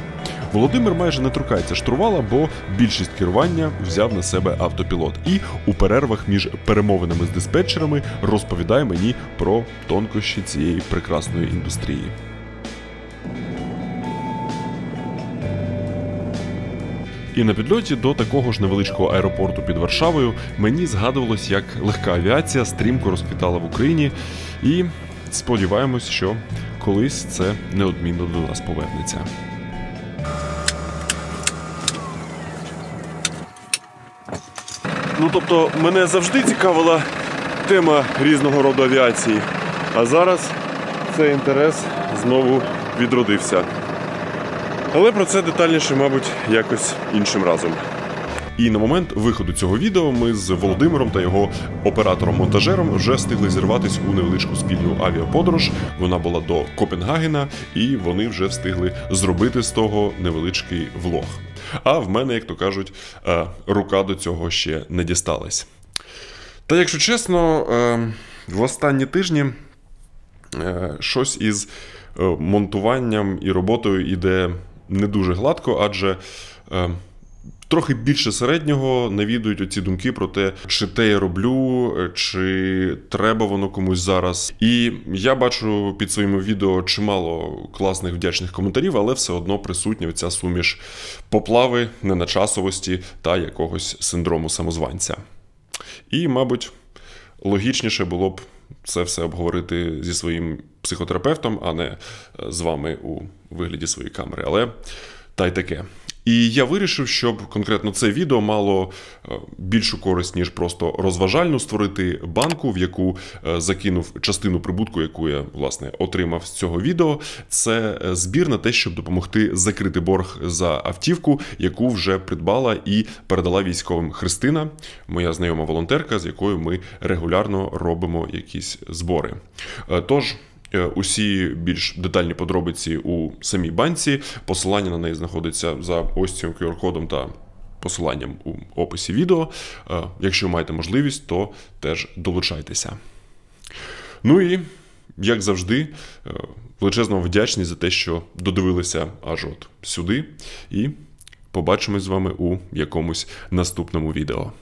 Володимир майже не торкається штурвала, бо більшість керування взяв на себе автопілот. І у перервах між перемовинами з диспетчерами розповідає мені про тонкощі цієї прекрасної індустрії. І на підльоті до такого ж невеличкого аеропорту під Варшавою мені згадувалось, як легка авіація стрімко розквітала в Україні, і сподіваємось, що колись це неодмінно до нас повернеться. Ну, тобто, мене завжди цікавила тема різного роду авіації. А зараз цей інтерес знову відродився. Але про це детальніше, мабуть, якось іншим разом. І на момент виходу цього відео ми з Володимиром та його оператором-монтажером вже встигли зірватися у невеличку спільну авіаподорож. Вона була до Копенгагена, і вони вже встигли зробити з того невеличкий влог. А в мене, як то кажуть, рука до цього ще не дісталась. Та, якщо чесно, в останні тижні щось із монтуванням і роботою іде не дуже гладко, адже трохи більше середнього навідують оці думки про те, чи те я роблю, чи треба воно комусь зараз. І я бачу під своїми відео чимало класних вдячних коментарів, але все одно присутня оця суміш поплави, неначасовості та якогось синдрому самозванця. І, мабуть, логічніше було б це все обговорити зі своїм психотерапевтом, а не з вами у вигляді своєї камери. Але та й таке. І я вирішив, щоб конкретно це відео мало більшу користь, ніж просто розважальну, створити банку, в яку закинув частину прибутку, яку я, власне, отримав з цього відео. Це збір на те, щоб допомогти закрити борг за автівку, яку вже придбала і передала військовим Христина, моя знайома волонтерка, з якою ми регулярно робимо якісь збори. Тож, усі більш детальні подробиці у самій банці, посилання на неї знаходиться за ось цим QR-кодом та посиланням у описі відео. Якщо маєте можливість, то теж долучайтеся. Ну і, як завжди, величезна вам вдячність за те, що додивилися аж от сюди. І побачимось з вами у якомусь наступному відео.